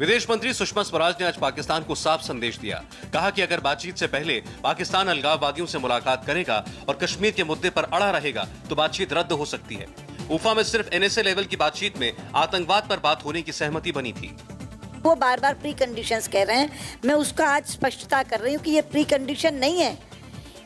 विदेश मंत्री सुषमा स्वराज ने आज पाकिस्तान को साफ संदेश दिया। कहा कि अगर बातचीत से पहले पाकिस्तान अलगाववादियों से मुलाकात करेगा और कश्मीर के मुद्दे पर अड़ा रहेगा तो बातचीत रद्द हो सकती है। उफा में सिर्फ एनएसए लेवल की बातचीत में आतंकवाद पर बात होने की सहमति बनी थी। वो बार बार प्री कंडीशंस कह रहे हैं, मैं उसका आज स्पष्टता कर रही हूँ कि ये प्री कंडीशन नहीं है।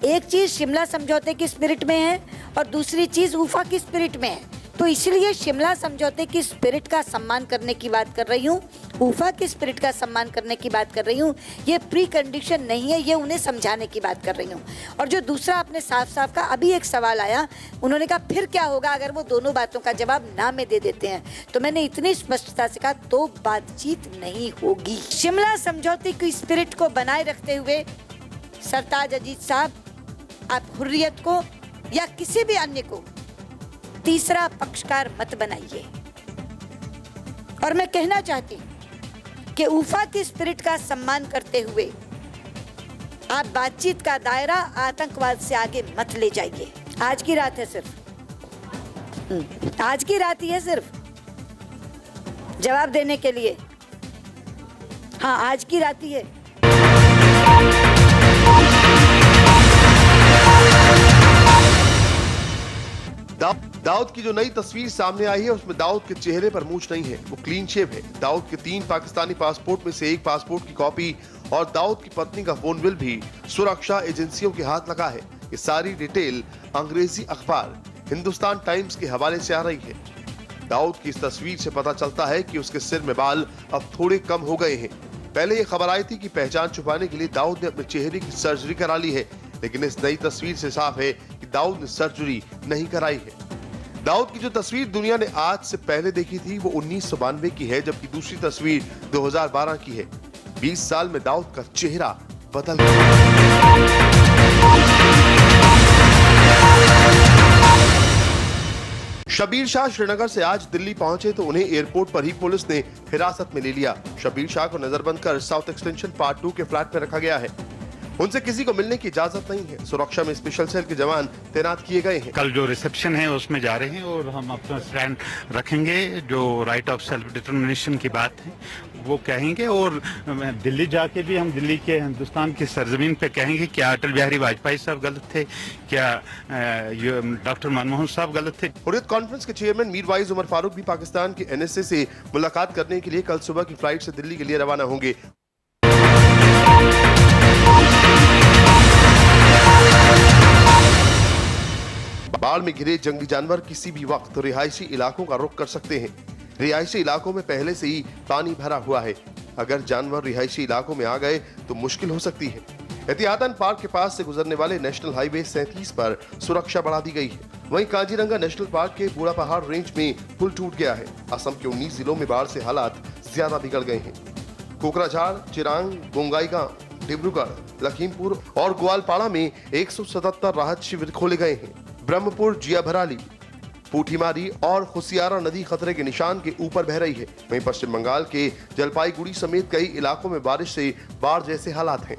एक चीज शिमला समझौते की स्पिरिट में है और दूसरी चीज उफा की स्पिरिट में है। तो इसलिए शिमला समझौते की स्पिरिट का सम्मान करने की बात कर रही हूँ, उफा की स्पिरिट का सम्मान करने की बात कर रही हूँ। ये प्री कंडीशन नहीं है, ये उन्हें समझाने की बात कर रही हूँ। और जो दूसरा आपने साफ साफ का अभी एक सवाल आया, उन्होंने कहा फिर क्या होगा अगर वो दोनों बातों का जवाब ना में दे देते हैं। तो मैंने इतनी स्पष्टता से कहा तो बातचीत नहीं होगी। शिमला समझौते की स्पिरिट को बनाए रखते हुए सरताज अजीज साहब, आप हुर्रियत को या किसी भी अन्य को तीसरा पक्षकार मत बनाइए। और मैं कहना चाहती हूं कि उफा की स्पिरिट का सम्मान करते हुए आप बातचीत का दायरा आतंकवाद से आगे मत ले जाइए। आज की रात है, सिर्फ आज की रात ही है सिर्फ जवाब देने के लिए। हाँ, आज की रात ही है। दाऊद की जो नई तस्वीर सामने आई है उसमें दाऊद के चेहरे पर मूंछ नहीं है, वो क्लीन शेव है। दाऊद के 3 पाकिस्तानी पासपोर्ट में से एक पासपोर्ट की कॉपी और दाऊद की पत्नी का फोन बिल भी सुरक्षा एजेंसियों के हाथ लगा है। ये सारी डिटेल अंग्रेजी अखबार हिंदुस्तान टाइम्स के हवाले से आ रही है। दाऊद की इस तस्वीर से पता चलता है कि उसके सिर में बाल अब थोड़े कम हो गए हैं। पहले ये खबर आई थी कि पहचान छुपाने के लिए दाऊद ने अपने चेहरे की सर्जरी करा ली है, लेकिन इस नई तस्वीर से साफ है कि दाऊद ने सर्जरी नहीं कराई है। दाऊद की जो तस्वीर दुनिया ने आज से पहले देखी थी वो 1992 की है, जबकि दूसरी तस्वीर 2012 की है। 20 साल में दाऊद का चेहरा बदल गया। शबीर शाह श्रीनगर से आज दिल्ली पहुंचे तो उन्हें एयरपोर्ट पर ही पुलिस ने हिरासत में ले लिया। शबीर शाह को नजरबंद कर साउथ एक्सटेंशन पार्ट 2 के फ्लैट में रखा गया है। उनसे किसी को मिलने की इजाजत नहीं है। सुरक्षा में स्पेशल सेल के जवान तैनात किए गए हैं। कल जो रिसेप्शन है उसमें जा रहे हैं और हम अपना स्टैंड रखेंगे। जो राइट ऑफ सेल्फ डिटर्मिनेशन की बात है वो कहेंगे और दिल्ली जाके भी हम दिल्ली के हिंदुस्तान की सरजमीन पे कहेंगे क्या अटल बिहारी वाजपेयी साहब गलत थे, क्या डॉक्टर मनमोहन साहब गलत थे। हुर्रियत कॉन्फ्रेंस के चेयरमैन मीरवाइज उमर फारूक भी पाकिस्तान के एनएसए से मुलाकात करने के लिए कल सुबह की फ्लाइट से दिल्ली के लिए रवाना होंगे। बाढ़ में घिरे जंगली जानवर किसी भी वक्त रिहायशी इलाकों का रुख कर सकते हैं। रिहायशी इलाकों में पहले से ही पानी भरा हुआ है। अगर जानवर रिहायशी इलाकों में आ गए तो मुश्किल हो सकती है। एहतियातन पार्क के पास से गुजरने वाले नेशनल हाईवे 37 पर सुरक्षा बढ़ा दी गई है। वहीं काजीरंगा नेशनल पार्क के बूढ़ा पहाड़ रेंज में पुल टूट गया है। असम के 19 जिलों में बाढ़ से हालात ज्यादा बिगड़ गए हैं। कोकराझार, चिरांग, बोंगाईगांव, डिब्रूगढ़, लखीमपुर और ग्वालपाड़ा में 177 राहत शिविर खोले गए हैं। ब्रह्मपुर, जियाभराली, पूठीमारी और खुसियारा नदी खतरे के निशान के ऊपर बह रही है। वहीं पश्चिम बंगाल के जलपाईगुड़ी समेत कई इलाकों में बारिश से बाढ़ जैसे हालात हैं।